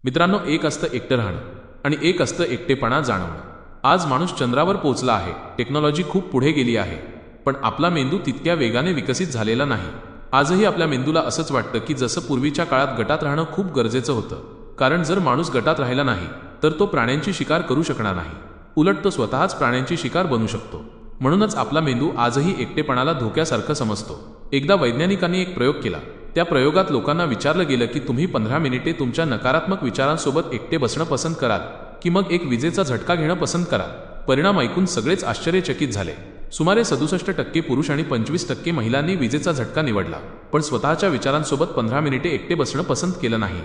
मित्रांनो, एक असतं एकटं राहणं आणि एक असतं एकटेपणा जाणवणं। आज माणूस चंद्रावर पोहोचला आहे, टेक्नॉलॉजी खूप पुढे गेली आहे, पण आपला मेंदू तितक्या वेगाने विकसित झालेला नाही। आजही आपल्या मेंदूला असंच वाटतं की जसं पूर्वीच्या काळात गटात राहणं खूप गरजेचं होतं, कारण जर माणूस गटात राहिला नाही तर तो प्राण्यांची शिकार करू शकणार नाही, उलट तो स्वतःच प्राण्यांची शिकार बनू शकतो। म्हणूनच आपला मेंदू आजही एकटेपणाला धोक्यासारखं समजतो। एकदा वैज्ञानिकांनी एक प्रयोग केला। त्या प्रयोगात लोकांना विचारलं गेलं की तुम्ही 15 मिनिटे तुमच्या नकारात्मक विचारांसोबत एकटे बसणं पसंत कराल की मग एक विजेचा झटका घेणं पसंत कराल। परिणाम ऐकून सगळेच आश्चर्यचकित झाले। सुमारे 67% पुरुष आणि 25% महिलांनी विजेचा झटका निवडला, पण स्वतःच्या विचारांसोबत 15 मिनिटे एकटे बसणं पसंत केलं नाही।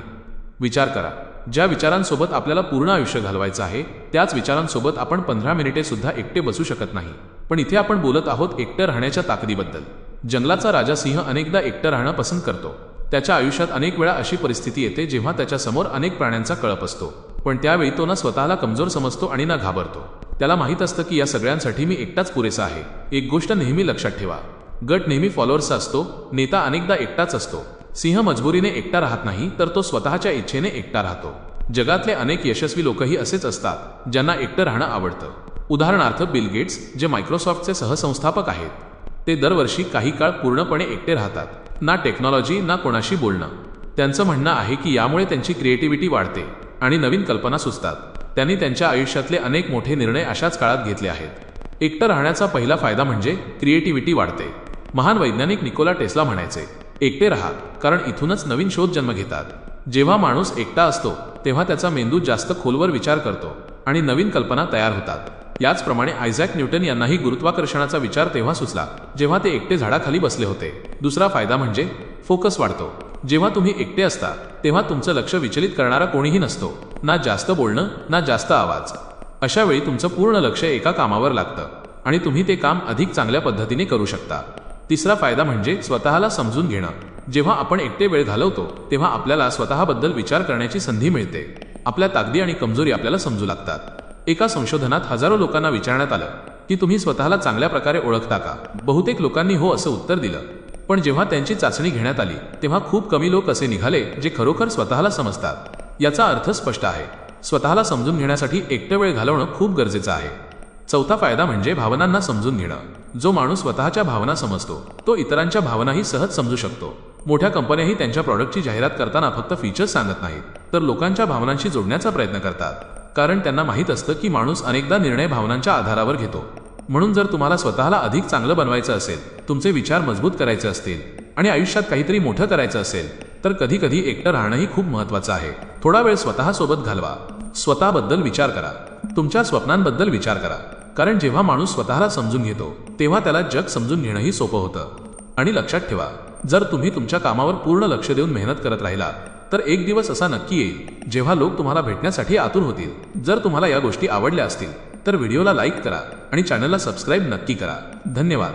विचार करा, ज्या विचारांसोबत आपल्याला पूर्ण आयुष्य घालवायचं आहे त्याच विचारांसोबत आपण 15 मिनिटे सुद्धा एकटे बसू शकत नाही। पण इथे आपण बोलत आहोत एकटं राहण्याच्या ताकदीबद्दल। जंगलाचा राजा सिंह अनेकदा एकटं राहणं पसंत करतो। त्याच्या आयुष्यात अनेक वेळा अशी परिस्थिती येते जेव्हा त्याच्या समोर अनेक प्राण्यांचा कळप असतो, पण त्यावेळी तो ना स्वतःला कमजोर समजतो आणि ना घाबरतो। त्याला माहीत असतं की या सगळ्यांसाठी मी एकटाच पुरेसा आहे। एक गोष्ट नेहमी लक्षात ठेवा, गट नेहमी फॉलोअर्सचा असतो, नेता अनेकदा एकटाच असतो। सिंह मजबुरीने एकटा राहत नाही, तर तो स्वतःच्या इच्छेने एकटा राहतो। जगातले अनेक यशस्वी लोकही असेच असतात, ज्यांना एकटं राहणं आवडतं। उदाहरणार्थ बिल गेट्स, जे मायक्रोसॉफ्टचे सहसंस्थापक आहेत, ते दरवर्षी काही काळ पूर्णपणे एकटे राहतात। ना टेक्नॉलॉजी ना कोणाशी बोलणं। त्यांचं म्हणणं आहे की यामुळे त्यांची क्रिएटिव्हिटी वाढते आणि नवीन कल्पना सुचतात। त्यांनी त्यांच्या आयुष्यातले अनेक मोठे निर्णय अशाच काळात घेतले आहेत। एकटं राहण्याचा पहिला फायदा म्हणजे क्रिएटिव्हिटी वाढते। महान वैज्ञानिक निकोला टेस्ला म्हणायचे, एकटे राहा, कारण इथूनच नवीन शोध जन्म घेतात। जेव्हा माणूस एकटा असतो तेव्हा त्याचा मेंदू जास्त खोलवर विचार करतो आणि नवीन कल्पना तयार होतात। याचप्रमाणे आयझॅक न्यूटन यांनाही गुरुत्वाकर्षणाचा विचार तेव्हा सुचला जेव्हा ते एकटे झाडाखाली बसले होते। दुसरा फायदा म्हणजे फोकस वाढतो। जेव्हा तुम्ही एकटे असता तेव्हा तुमचं लक्ष विचलित करणारा कोणीही नसतो, ना जास्त बोलणं ना जास्त आवाज। अशा वेळी तुमचं पूर्ण लक्ष एका कामावर लागतं आणि तुम्ही ते काम अधिक चांगल्या पद्धतीने करू शकता। तिसरा फायदा म्हणजे स्वतःला समजून घेणं। जेव्हा आपण एकटे वेळ घालवतो तेव्हा आपल्याला स्वतःबद्दल विचार करण्याची संधी मिळते। आपल्या ताकदी आणि कमजोरी आपल्याला समजू लागतात। एका संशोधनात हजारो लोकांना विचारण्यात आलं की तुम्ही स्वतःला चांगल्या प्रकारे ओळखता का? बहुतेक लोकांनी हो असं उत्तर दिलं, पण जेव्हा त्यांची चाचणी घेण्यात आली तेव्हा खूप कमी लोक असे निघाले जे खरोखर स्वतःला समजतात। याचा अर्थ स्पष्ट आहे, स्वतःला समजून घेण्यासाठी एकटं वेळ घालवणं खूप गरजेचं आहे। चौथा फायदा म्हणजे भावनांना समजून घेणं। जो माणूस स्वतःच्या भावना समजतो तो इतरांच्या भावनाही सहज समजू शकतो। मोठ्या कंपन्याही त्यांच्या प्रॉडक्टची जाहिरात करताना फक्त फीचर्स सांगत नाहीत, तर लोकांच्या भावनांशी जोडण्याचा प्रयत्न करतात, कारण त्यांना माहीत असतं की माणूस अनेकदा निर्णय भावनांच्या आधारावर घेतो। म्हणून जर तुम्हाला स्वतःला अधिक चांगलं बनवायचं असेल, तुमचे विचार मजबूत करायचे असतील आणि आयुष्यात काहीतरी मोठं करायचं असेल, तर कधी कधी एकटं राहणंही खूप महत्त्वाचं आहे। थोडा वेळ स्वतःसोबत घालवा, स्वतःबद्दल विचार करा, तुमच्या स्वप्नांबद्दल विचार करा, कारण जेव्हा माणूस स्वतःला समजून घेतो तेव्हा त्याला जग समजून घेणंही सोपं होतं। आणि लक्षात ठेवा, जर तुम्ही तुमच्या कामावर पूर्ण लक्ष देऊन मेहनत करत राहिला तर एक दिवस असा नक्की येईल जेव्हा लोक तुम्हाला भेटण्यासाठी आतुर होतील। जर तुम्हाला या गोष्टी आवडल्या असतील तर व्हिडिओला लाईक करा आणि चॅनलला सबस्क्राईब नक्की करा। धन्यवाद।